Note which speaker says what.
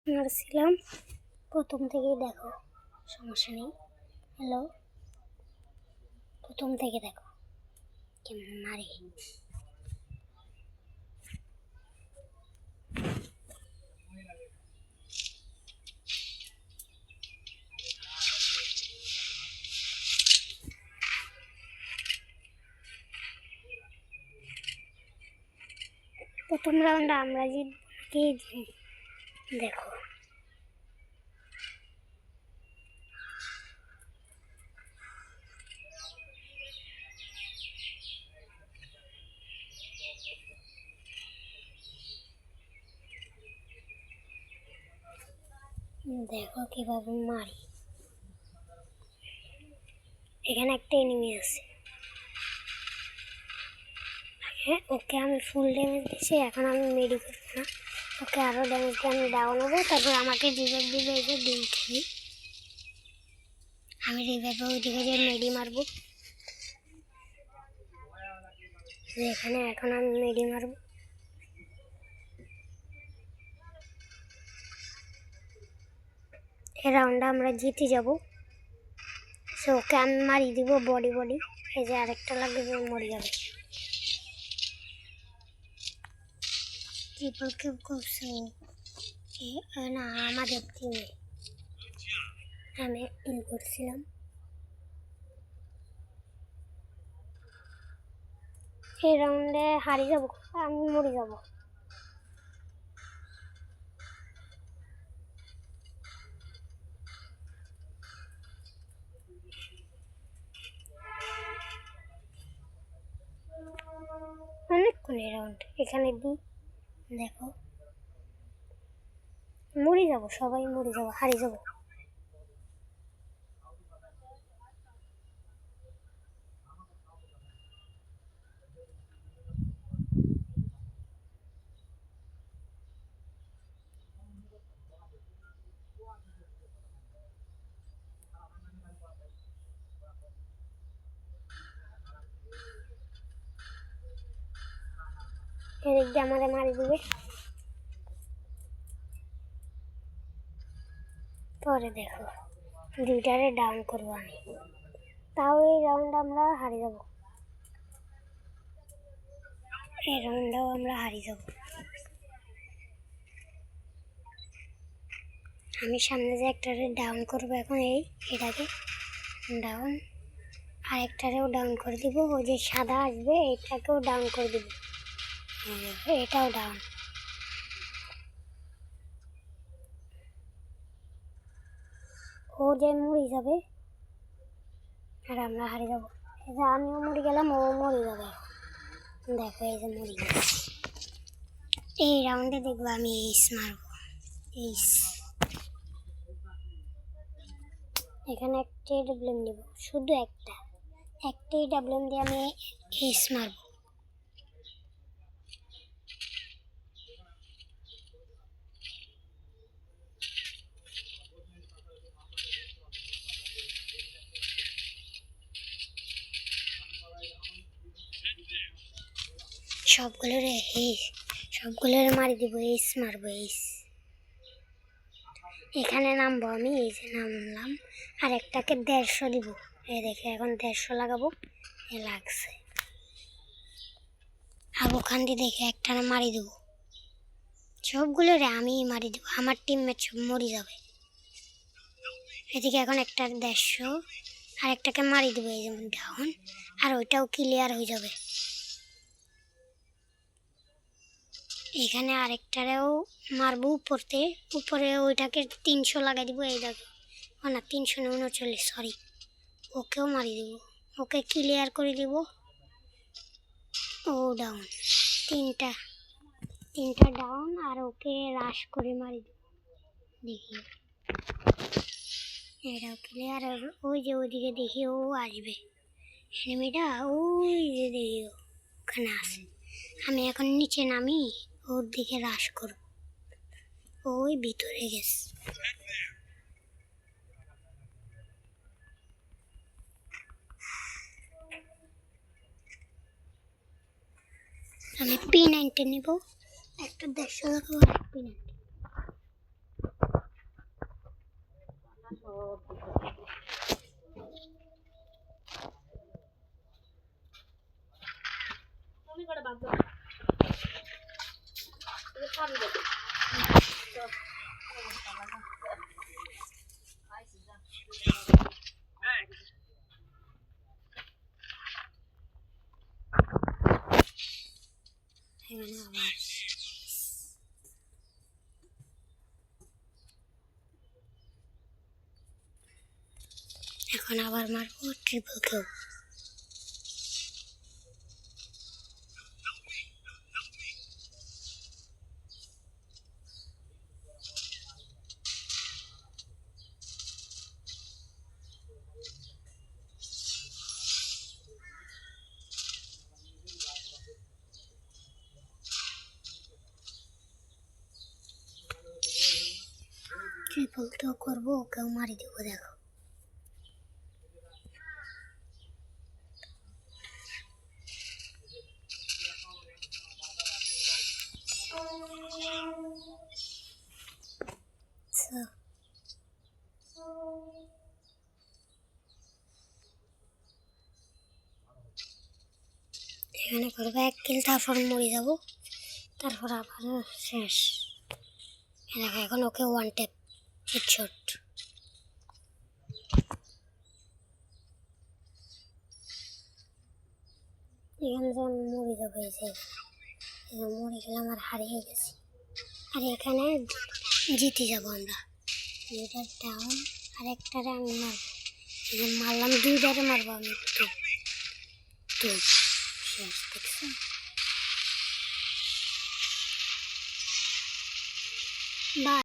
Speaker 1: মারছিলাম প্রথম থেকেই দেখো, সমস্যা নেই। হ্যালো, প্রথম থেকে দেখো কেমন মারি। প্রথম রাউন্ডে আমরা জিতবো, দেখো। দেখো কিভাবে মারি। এখানে একটা এনিমি আছে। হ্যাঁ, ওকে আমি ফুল ড্যামেজ দিচ্ছি। এখন আমি মেডি করবো না, ওকে আরও ড্যামেজ দিয়ে আমি ডাউন হবো। তারপর আমাকে রিভাইভ দিবে, এই যে ডিম খেলি। আমি রিভাইভে ওইদিকে যে মেডি মারবো। এখানে এখন আমি মেডি মারবো। এই রাউন্ডে আমরা জিতে যাব। সো ওকে আমি মারি দিব বডি। এই যে আরেকটা লাগবে, মরে যাবে। ট্রিপল কিল করছে না আমাদের টিমে। আমি এক কিল করছিলাম। এই রাউন্ডে হারিয়ে যাব, আমি মরে যাব। অনেকক্ষণ এই রাউন্ড এখানে দিই, দেখো মরে যাব, সবাই মরে যাব, হারিয়ে যাব। এদিক দিয়ে আমাদের মারি দিবে। পরে দেখো দুইটারে ডাউন করবো আমি, তাও এই রাউন্ড আমরা হারিয়ে যাব। এই রাউন্ডটাও আমরা হারিয়ে যাব। আমি সামনে যে একটারে ডাউন করবো এখন, এটাকে ডাউন, আরেকটারেও ডাউন করে দিব। ওই যে সাদা আসবে এটাকেও ডাউন করে দিব, এটাও ডাউন। ও যে মরে যাবে আর আমরা হারিয়ে যাবো। এই যে আমিও মরে গেলাম, ও মরে যাবে। দেখো এই যে মরে গেছে। এই রাউন্ডে দেখবো আমি এইস মারবো, এইস। এখানে একটাই ডাবলেম দিব, শুধু একটাই ডাবলেম দিয়ে আমি এইস মারবো। সবগুলোরে মারি দিব, এইস মারবো, এইস। এখানে নামবো আমি, এই যে নামলাম। আর একটাকে 150 দিব। এই দেখে এখন 150 লাগাবো, এ লাগছে। আর ওখান দিয়ে দেখে একটা মারি দেবো। সবগুলোরে আমি মারি দেবো, আমার টিমমেট সব মরে যাবে। এদিকে এখন একটা 150, আর একটাকে মারি দেবো, এই যেমন ডাউন। আর ওইটাও ক্লিয়ার হয়ে যাবে। এখানে আরেকটারেও মারবো উপরে ওইটাকে 300 লাগাই দিব। এই দেখো, ও না 339, সরি। ওকেও মারি দিব, ওকে ক্লিয়ার করে দিব। ও ডাউন, তিনটা ডাউন। আর ওকে রাশ করে মারি দিব, দেখি এটাও ক্লিয়ার। ওই যে ওইদিকে দেখি ও আসবে, এনিমিটা ওই যে দেখি ওখানে আছে। আমি এখন নিচে নামি ওর দিকে রাশ করব। ওই ভিতরে গেছে। আমি P90 নিব, একটা 150 লাগাবো P90। এখন আবার মারবো ট্রিপল কিল। ট্রিপল তো করবো, ওকেও মারি দেবো। দেখো এখানে করবো 1 কিল, তারপর মরে যাবো, তারপর আবার শেষ। দেখো এখন ওকে 1 ট্যাপ হেডশট। এখানে যে আমি মরে যাবো, এই যে মরে গেলে আমার হারিয়ে গেছি। আর এখানে জিতে যাবো আমরা। দুইটা ডাউন, আর একটারে আমি মারবো। মারলাম, 2টারে মারবো আমি। তো শেষ, দেখছো? বাই।